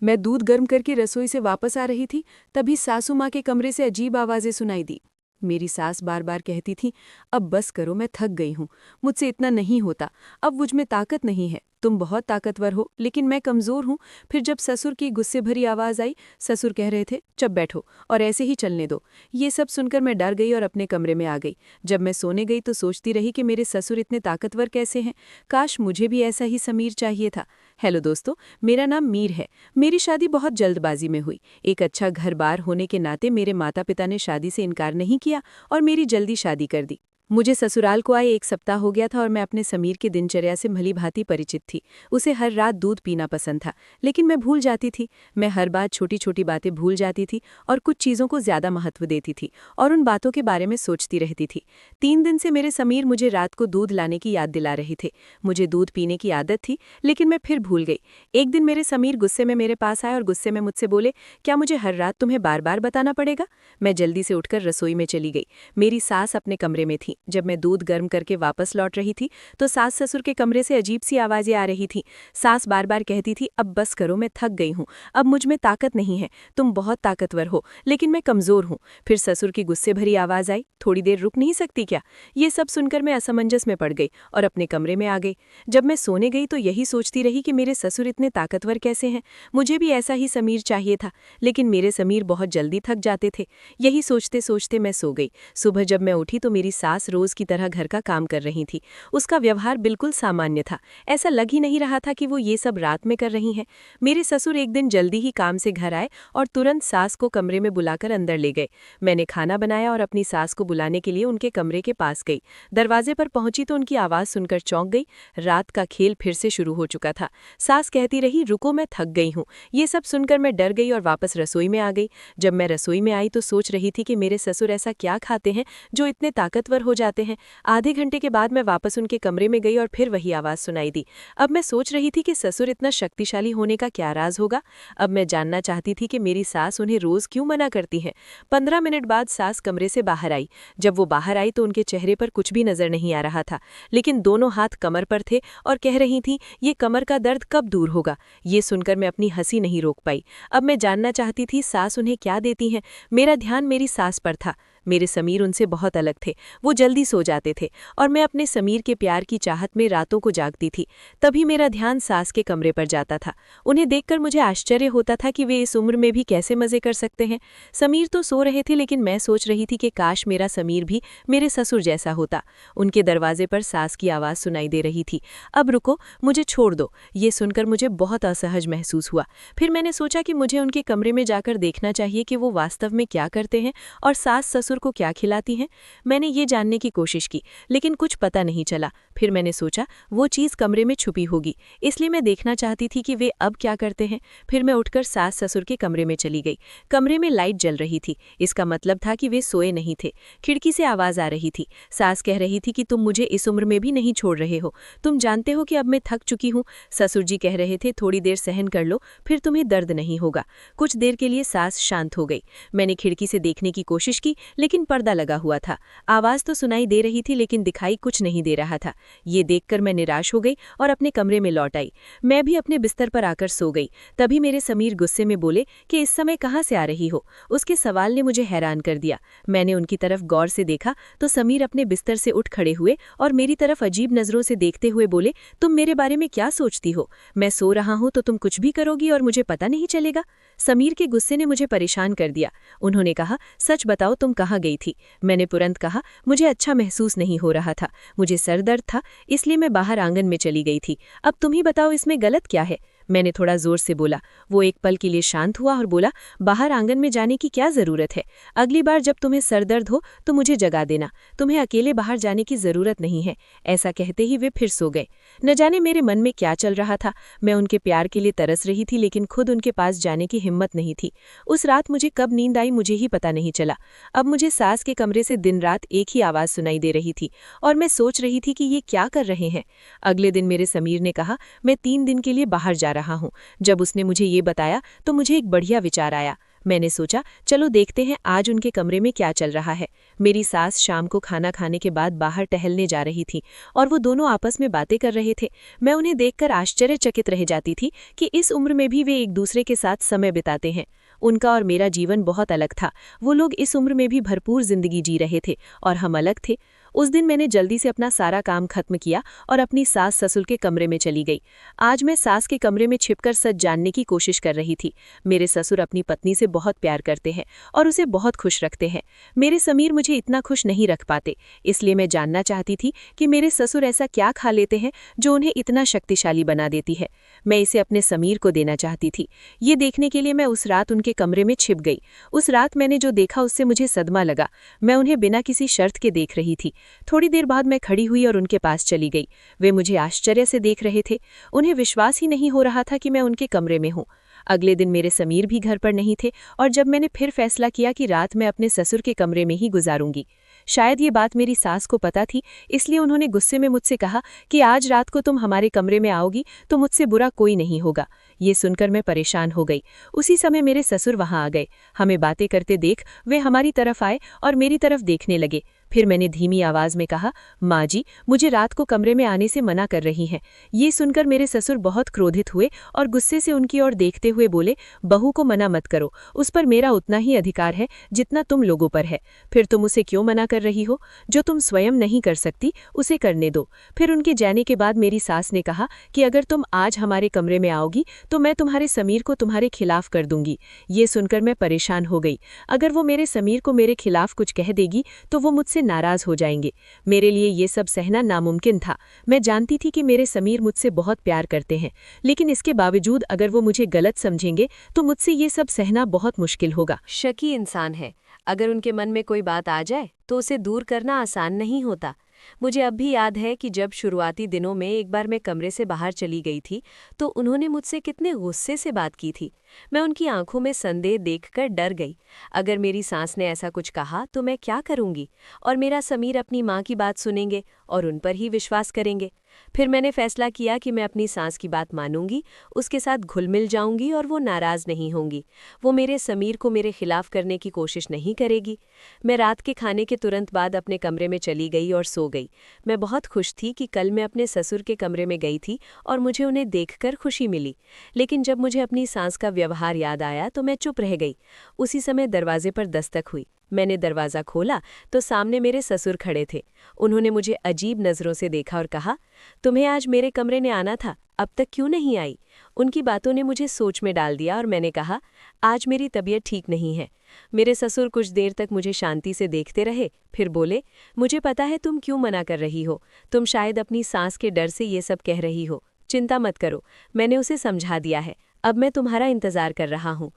मैं दूध गर्म करके रसोई से वापस आ रही थी, तभी सासू माँ के कमरे से अजीब आवाज़ें सुनाई दी। मेरी सास बार बार कहती थी, अब बस करो, मैं थक गई हूँ, मुझसे इतना नहीं होता, अब मुझ में ताकत नहीं है, तुम बहुत ताकतवर हो लेकिन मैं कमज़ोर हूँ। फिर जब ससुर की गुस्से भरी आवाज़ आई, ससुर कह रहे थे, चुप बैठो और ऐसे ही चलने दो। ये सब सुनकर मैं डर गई और अपने कमरे में आ गई। जब मैं सोने गई तो सोचती रही कि मेरे ससुर इतने ताकतवर कैसे हैं, काश मुझे भी ऐसा ही समीर चाहिए था। हेलो दोस्तों, मेरा नाम मीर है। मेरी शादी बहुत जल्दबाजी में हुई। एक अच्छा घर बार होने के नाते मेरे माता पिता ने शादी से इनकार नहीं किया और मेरी जल्दी शादी कर दी। मुझे ससुराल को आए 1 सप्ताह हो गया था और मैं अपने समीर की दिनचर्या से भली भांति परिचित थी। उसे हर रात दूध पीना पसंद था, लेकिन मैं भूल जाती थी। मैं हर बात छोटी छोटी बातें भूल जाती थी और कुछ चीज़ों को ज़्यादा महत्व देती थी और उन बातों के बारे में सोचती रहती थी। 3 दिन से मेरे समीर मुझे रात को दूध लाने की याद दिला रहे थे। मुझे दूध पीने की आदत थी, लेकिन मैं फिर भूल गई। एक दिन मेरे समीर गुस्से में मेरे पास आए और गुस्से में मुझसे बोले, क्या मुझे हर रात तुम्हें बार बार बताना पड़ेगा? मैं जल्दी से उठकर रसोई में चली गई। मेरी सास अपने कमरे में थी। जब मैं दूध गर्म करके वापस लौट रही थी तो सास ससुर के कमरे से अजीब सी आवाज़ें आ रही थी। सास बार बार कहती थी, अब बस करो, मैं थक गई हूँ, अब मुझ में ताकत नहीं है, तुम बहुत ताकतवर हो लेकिन मैं कमज़ोर हूँ। फिर ससुर की गुस्से भरी आवाज़ आई, थोड़ी देर रुक नहीं सकती क्या? ये सब सुनकर मैं असमंजस में पड़ गई और अपने कमरे में आ गई। जब मैं सोने गई तो यही सोचती रही कि मेरे ससुर इतने ताकतवर कैसे हैं, मुझे भी ऐसा ही समीर चाहिए था, लेकिन मेरे समीर बहुत जल्दी थक जाते थे। यही सोचते सोचते मैं सो गई। सुबह जब मैं उठी तो मेरी सास रोज की तरह घर का काम कर रही थी। उसका व्यवहार बिल्कुल सामान्य था, ऐसा लग ही नहीं रहा था कि वो ये सब रात में कर रही हैं। मेरे ससुर एक दिन जल्दी ही काम से घर आए और तुरंत सास को कमरे में बुलाकर अंदर ले गए। मैंने खाना बनाया और अपनी सास को बुलाने के लिए उनके कमरे के पास गई। दरवाजे पर पहुंची तो उनकी आवाज़ सुनकर चौंक गई। रात का खेल फिर से शुरू हो चुका था। सास कहती रही, रुको, मैं थक गई हूँ। ये सब सुनकर मैं डर गई और वापस रसोई में आ गई। जब मैं रसोई में आई तो सोच रही थी कि मेरे ससुर ऐसा क्या खाते हैं जो इतने ताकतवर हो जाते हैं। आधे घंटे के बाद मैं वापस उनके कमरे में गई और फिर वही आवाज़ सुनाई दी। अब मैं सोच रही थी कि ससुर इतना शक्तिशाली होने का क्या राज होगा। अब मैं जानना चाहती थी कि मेरी सास उन्हें रोज़ क्यों मना करती हैं। 15 मिनट बाद सास कमरे से बाहर आई। जब वो बाहर आई तो उनके चेहरे पर कुछ भी नजर नहीं आ रहा था, लेकिन दोनों हाथ कमर पर थे और कह रही थी, ये कमर का दर्द कब दूर होगा। ये सुनकर मैं अपनी हंसी नहीं रोक पाई। अब मैं जानना चाहती थी सास उन्हें क्या देती हैं। मेरा ध्यान मेरी सास पर था। मेरे समीर उनसे बहुत अलग थे। वो जल्दी सो जाते थे और मैं अपने समीर के प्यार की चाहत में रातों को जागती थी। तभी मेरा ध्यान सास के कमरे पर जाता था। उन्हें देखकर मुझे आश्चर्य होता था कि वे इस उम्र में भी कैसे मजे कर सकते हैं। समीर तो सो रहे थे, लेकिन मैं सोच रही थी कि काश मेरा समीर भी मेरे ससुर जैसा होता। उनके दरवाजे पर सास की आवाज़ सुनाई दे रही थी, अब रुको, मुझे छोड़ दो। ये सुनकर मुझे बहुत असहज महसूस हुआ। फिर मैंने सोचा कि मुझे उनके कमरे में जाकर देखना चाहिए कि वो वास्तव में क्या करते हैं और सास ससुर को क्या खिलाती हैं। मैंने ये जानने की कोशिश की, लेकिन कुछ पता नहीं चला। फिर मैंने सोचा वो चीज़ कमरे में छुपी होगी, इसलिए मैं देखना चाहती थी कि वे अब क्या करते हैं। फिर मैं उठकर सास ससुर के कमरे में चली गई। कमरे में लाइट जल रही थी, इसका मतलब था कि वे सोए नहीं थे। खिड़की से आवाज़ आ रही थी। सास कह रही थी कि तुम मुझे इस उम्र में भी नहीं छोड़ रहे हो, तुम जानते हो कि अब मैं थक चुकी हूँ। ससुर जी कह रहे थे, थोड़ी देर सहन कर लो, फिर तुम्हें दर्द नहीं होगा। कुछ देर के लिए सास शांत हो गई। मैंने खिड़की से देखने की कोशिश की, लेकिन पर्दा लगा हुआ था। आवाज़ तो सुनाई दे रही थी, लेकिन दिखाई कुछ नहीं दे रहा था। ये देखकर मैं निराश हो गई और अपने कमरे में लौट आई। मैं भी अपने बिस्तर पर आकर सो गई। तभी मेरे समीर गुस्से में बोले कि इस समय कहाँ से आ रही हो। उसके सवाल ने मुझे हैरान कर दिया। मैंने उनकी तरफ गौर से देखा तो समीर अपने बिस्तर से उठ खड़े हुए और मेरी तरफ अजीब नज़रों से देखते हुए बोले, तुम मेरे बारे में क्या सोचती हो? मैं सो रहा हूँ तो तुम कुछ भी करोगी और मुझे पता नहीं चलेगा? समीर के गुस्से ने मुझे परेशान कर दिया। उन्होंने कहा, सच बताओ, तुम कहाँ गई थी? मैंने तुरंत कहा, मुझे अच्छा महसूस नहीं हो रहा था, मुझे सर दर्द था, इसलिए मैं बाहर आंगन में चली गई थी। अब तुम ही बताओ, इसमें गलत क्या है? मैंने थोड़ा जोर से बोला। वो एक पल के लिए शांत हुआ और बोला, बाहर आंगन में जाने की क्या जरूरत है? अगली बार जब तुम्हें सर दर्द हो तो मुझे जगा देना, तुम्हें अकेले बाहर जाने की जरूरत नहीं है। ऐसा कहते ही वे फिर सो गए। न जाने मेरे मन में क्या चल रहा था। मैं उनके प्यार के लिए तरस रही थी, लेकिन खुद उनके पास जाने की हिम्मत नहीं थी। उस रात मुझे कब नींद आई मुझे ही पता नहीं चला। अब मुझे सास के कमरे से दिन रात एक ही आवाज़ सुनाई दे रही थी और मैं सोच रही थी कि ये क्या कर रहे हैं। अगले दिन मेरे समीर ने कहा, मैं 3 दिन के लिए बाहर जा रहा हूँ। जब उसने मुझे ये बताया तो मुझे एक बढ़िया विचार आया। मैंने सोचा चलो देखते हैं आज उनके कमरे में क्या चल रहा है। मेरी सास शाम को खाना खाने के बाद बाहर टहलने जा रही थी और वो दोनों आपस में बातें कर रहे थे। मैं उन्हें देखकर आश्चर्यचकित रह जाती थी कि इस उम्र में भी वे एक दूसरे के साथ समय बिताते हैं। उनका और मेरा जीवन बहुत अलग था। वो लोग इस उम्र में भी भरपूर जिंदगी जी रहे थे और हम अलग थे। उस दिन मैंने जल्दी से अपना सारा काम खत्म किया और अपनी सास ससुर के कमरे में चली गई। आज मैं सास के कमरे में छिपकर सच जानने की कोशिश कर रही थी। मेरे ससुर अपनी पत्नी से बहुत प्यार करते हैं और उसे बहुत खुश रखते हैं। मेरे समीर मुझे इतना खुश नहीं रख पाते, इसलिए मैं जानना चाहती थी कि मेरे ससुर ऐसा क्या खा लेते हैं जो उन्हें इतना शक्तिशाली बना देती है। मैं इसे अपने समीर को देना चाहती थी। ये देखने के लिए मैं उस रात उनके कमरे में छिप गई। उस रात मैंने जो देखा उससे मुझे सदमा लगा। मैं उन्हें बिना किसी शर्त के देख रही थी। थोड़ी देर बाद मैं खड़ी हुई और उनके पास चली गई। वे मुझे आश्चर्य से देख रहे थे। उन्हें विश्वास ही नहीं हो रहा था कि मैं उनके कमरे में हूँ। अगले दिन मेरे समीर भी घर पर नहीं थे और जब मैंने फिर फैसला किया कि रात मैं अपने ससुर के कमरे में ही गुजारूंगी। शायद ये बात मेरी सास को पता थी, इसलिए उन्होंने गुस्से में मुझसे कहा कि आज रात को तुम हमारे कमरे में आओगी तो मुझसे बुरा कोई नहीं होगा। ये सुनकर मैं परेशान हो गई। उसी समय मेरे ससुर वहां आ गए। हमें बातें करते देख वे हमारी तरफ आए और मेरी तरफ देखने लगे। फिर मैंने धीमी आवाज में कहा, माँ जी, मुझे रात को कमरे में आने से मना कर रही हैं। ये सुनकर मेरे ससुर बहुत क्रोधित हुए और गुस्से से उनकी ओर देखते हुए बोले, बहू को मना मत करो, उस पर मेरा उतना ही अधिकार है जितना तुम लोगों पर है। फिर तुम उसे क्यों मना कर रही हो? जो तुम स्वयं नहीं कर सकती उसे करने दो। फिर उनके जाने के बाद मेरी सास ने कहा कि अगर तुम आज हमारे कमरे में आओगी तो मैं तुम्हारे समीर को तुम्हारे खिलाफ कर दूंगी। ये सुनकर मैं परेशान हो गई। अगर वो मेरे समीर को मेरे खिलाफ कुछ कह देगी तो वो मुझसे नाराज हो जाएंगे। मेरे लिए ये सब सहना नामुमकिन था। मैं जानती थी कि मेरे समीर मुझसे बहुत प्यार करते हैं, लेकिन इसके बावजूद अगर वो मुझे गलत समझेंगे तो मुझसे ये सब सहना बहुत मुश्किल होगा। शकी इंसान है। अगर उनके मन में कोई बात आ जाए तो उसे दूर करना आसान नहीं होता। मुझे अब भी याद है कि जब शुरुआती दिनों में एक बार मैं कमरे से बाहर चली गई थी तो उन्होंने मुझसे कितने गुस्से से बात की थी। मैं उनकी आंखों में संदेह देखकर डर गई। अगर मेरी सास ने ऐसा कुछ कहा तो मैं क्या करूंगी? और मेरा समीर अपनी माँ की बात सुनेंगे और उन पर ही विश्वास करेंगे। फिर मैंने फैसला किया कि मैं अपनी सास की बात मानूंगी, उसके साथ घुल मिल जाऊंगी और वो नाराज नहीं होंगी। वो मेरे समीर को मेरे खिलाफ करने की कोशिश नहीं करेगी। मैं रात के खाने के तुरंत बाद अपने कमरे में चली गई और सो गई। मैं बहुत खुश थी कि कल मैं अपने ससुर के कमरे में गई थी और मुझे उन्हें देखकर खुशी मिली। लेकिन जब मुझे अपनी सास का व्यवहार याद आया तो मैं चुप रह गई। उसी समय दरवाजे पर दस्तक हुई। मैंने दरवाज़ा खोला तो सामने मेरे ससुर खड़े थे। उन्होंने मुझे अजीब नज़रों से देखा और कहा, तुम्हें आज मेरे कमरे में आना था, अब तक क्यों नहीं आई? उनकी बातों ने मुझे सोच में डाल दिया और मैंने कहा, आज मेरी तबीयत ठीक नहीं है। मेरे ससुर कुछ देर तक मुझे शांति से देखते रहे, फिर बोले, मुझे पता है तुम क्यों मना कर रही हो। तुम शायद अपनी सास के डर से ये सब कह रही हो। चिंता मत करो, मैंने उसे समझा दिया है। अब मैं तुम्हारा इंतज़ार कर रहा हूँ।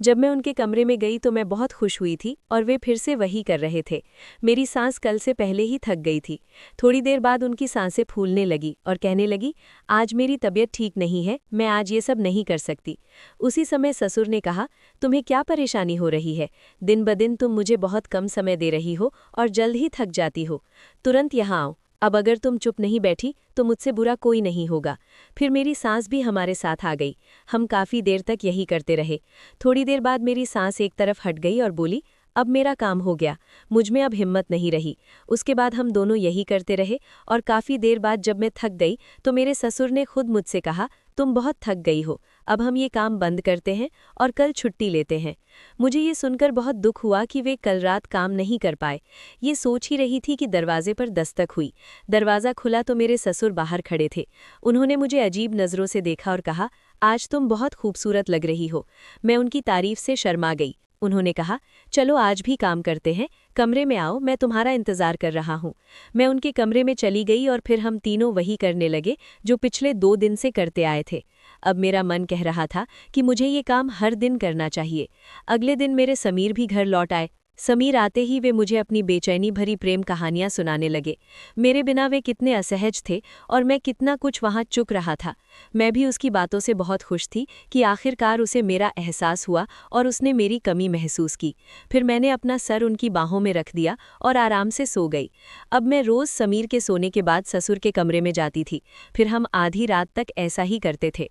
जब मैं उनके कमरे में गई तो मैं बहुत खुश हुई थी और वे फिर से वही कर रहे थे। मेरी सांस कल से पहले ही थक गई थी। थोड़ी देर बाद उनकी सांसें फूलने लगी और कहने लगी, आज मेरी तबीयत ठीक नहीं है, मैं आज ये सब नहीं कर सकती। उसी समय ससुर ने कहा, तुम्हें क्या परेशानी हो रही है? दिन ब दिन तुम मुझे बहुत कम समय दे रही हो और जल्द ही थक जाती हो। तुरंत यहाँ आओ। अब अगर तुम चुप नहीं बैठी तो मुझसे बुरा कोई नहीं होगा। फिर मेरी सांस भी हमारे साथ आ गई। हम काफ़ी देर तक यही करते रहे। थोड़ी देर बाद मेरी सांस एक तरफ हट गई और बोली, अब मेरा काम हो गया, मुझ में अब हिम्मत नहीं रही। उसके बाद हम दोनों यही करते रहे और काफ़ी देर बाद जब मैं थक गई तो मेरे ससुर ने खुद मुझसे कहा, तुम बहुत थक गई हो, अब हम ये काम बंद करते हैं और कल छुट्टी लेते हैं। मुझे ये सुनकर बहुत दुख हुआ कि वे कल रात काम नहीं कर पाए। ये सोच ही रही थी कि दरवाजे पर दस्तक हुई। दरवाज़ा खुला तो मेरे ससुर बाहर खड़े थे। उन्होंने मुझे अजीब नज़रों से देखा और कहा, आज तुम बहुत खूबसूरत लग रही हो। मैं उनकी तारीफ से शर्मा गई। उन्होंने कहा, चलो आज भी काम करते हैं, कमरे में आओ, मैं तुम्हारा इंतज़ार कर रहा हूँ। मैं उनके कमरे में चली गई और फिर हम तीनों वही करने लगे जो पिछले 2 दिन से करते आए थे। अब मेरा मन कह रहा था कि मुझे ये काम हर दिन करना चाहिए। अगले दिन मेरे समीर भी घर लौट आए। समीर आते ही वे मुझे अपनी बेचैनी भरी प्रेम कहानियां सुनाने लगे। मेरे बिना वे कितने असहज थे और मैं कितना कुछ वहां चुक रहा था। मैं भी उसकी बातों से बहुत खुश थी कि आखिरकार उसे मेरा एहसास हुआ और उसने मेरी कमी महसूस की। फिर मैंने अपना सर उनकी बाहों में रख दिया और आराम से सो गई। अब मैं रोज़ समीर के सोने के बाद ससुर के कमरे में जाती थी। फिर हम आधी रात तक ऐसा ही करते थे।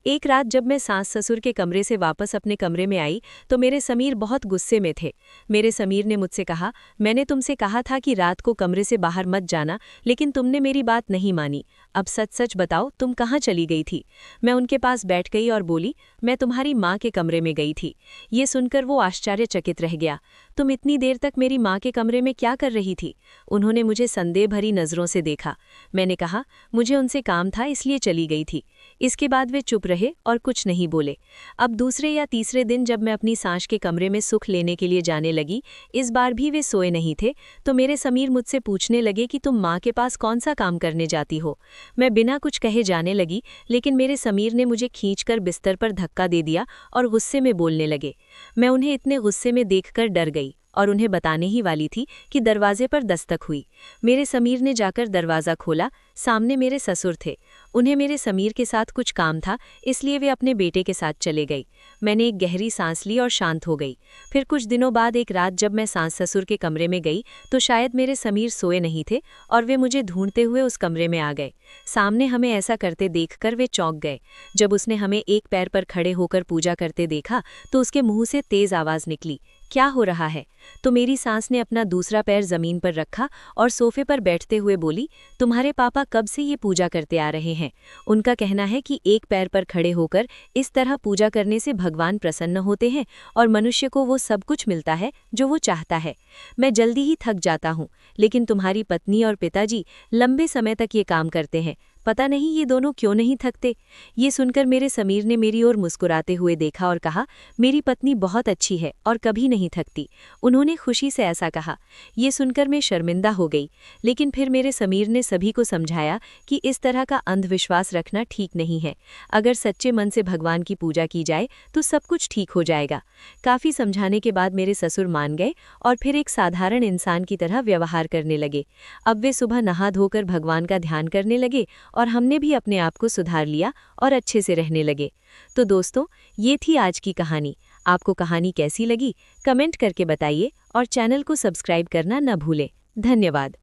एक रात जब मैं सास ससुर के कमरे से वापस अपने कमरे में आई तो मेरे समीर बहुत गुस्से में थे। मेरे समीर ने मुझसे कहा, मैंने तुमसे कहा था कि रात को कमरे से बाहर मत जाना, लेकिन तुमने मेरी बात नहीं मानी। अब सच सच बताओ, तुम कहाँ चली गई थी? मैं उनके पास बैठ गई और बोली, मैं तुम्हारी माँ के कमरे में गई थी। ये सुनकर वो आश्चर्यचकित रह गया। तुम इतनी देर तक मेरी माँ के कमरे में क्या कर रही थी? उन्होंने मुझे संदेह भरी नज़रों से देखा। मैंने कहा, मुझे उनसे काम था इसलिए चली गई थी। इसके बाद वे चुप रहे और कुछ नहीं बोले। अब दूसरे या तीसरे दिन जब मैं अपनी सास के कमरे में सुख लेने के लिए जाने लगी, इस बार भी वे सोए नहीं थे, तो मेरे समीर मुझसे पूछने लगे कि तुम माँ के पास कौन सा काम करने जाती हो? मैं बिना कुछ कहे जाने लगी, लेकिन मेरे समीर ने मुझे खींचकर बिस्तर पर धक्का दे दिया और गुस्से में बोलने लगे। मैं उन्हें इतने गुस्से में देखकर डर गई और उन्हें बताने ही वाली थी कि दरवाजे पर दस्तक हुई। मेरे समीर ने जाकर दरवाज़ा खोला। सामने मेरे ससुर थे। उन्हें मेरे समीर के साथ कुछ काम था, इसलिए वे अपने बेटे के साथ चले गई। मैंने एक गहरी सांस ली और शांत हो गई। फिर कुछ दिनों बाद एक रात जब मैं सास ससुर के कमरे में गई तो शायद मेरे समीर सोए नहीं थे और वे मुझे ढूंढते हुए उस कमरे में आ गए। सामने हमें ऐसा करते देखकर वे चौंक गए। जब उसने हमें एक पैर पर खड़े होकर पूजा करते देखा तो उसके मुंह से तेज आवाज़ निकली, क्या हो रहा है? तो मेरी सास ने अपना दूसरा पैर जमीन पर रखा और सोफे पर बैठते हुए बोली, तुम्हारे पापा कब से ये पूजा करते आ रहे हैं। उनका कहना है कि एक पैर पर खड़े होकर इस तरह पूजा करने से भगवान प्रसन्न होते हैं और मनुष्य को वो सब कुछ मिलता है जो वो चाहता है। मैं जल्दी ही थक जाता हूँ, लेकिन तुम्हारी पत्नी और पिताजी लंबे समय तक ये काम करते हैं। पता नहीं ये दोनों क्यों नहीं थकते। ये सुनकर मेरे समीर ने मेरी ओर मुस्कुराते हुए देखा और कहा, मेरी पत्नी बहुत अच्छी है और कभी नहीं थकती। उन्होंने खुशी से ऐसा कहा। ये सुनकर मैं शर्मिंदा हो गई, लेकिन फिर मेरे समीर ने सभी को समझाया कि इस तरह का अंधविश्वास रखना ठीक नहीं है। अगर सच्चे मन से भगवान की पूजा की जाए तो सब कुछ ठीक हो जाएगा। काफ़ी समझाने के बाद मेरे ससुर मान गए और फिर एक साधारण इंसान की तरह व्यवहार करने लगे। अब वे सुबह नहा धोकर भगवान का ध्यान करने लगे और हमने भी अपने आप को सुधार लिया और अच्छे से रहने लगे। तो दोस्तों, ये थी आज की कहानी। आपको कहानी कैसी लगी कमेंट करके बताइए और चैनल को सब्सक्राइब करना न भूलें। धन्यवाद।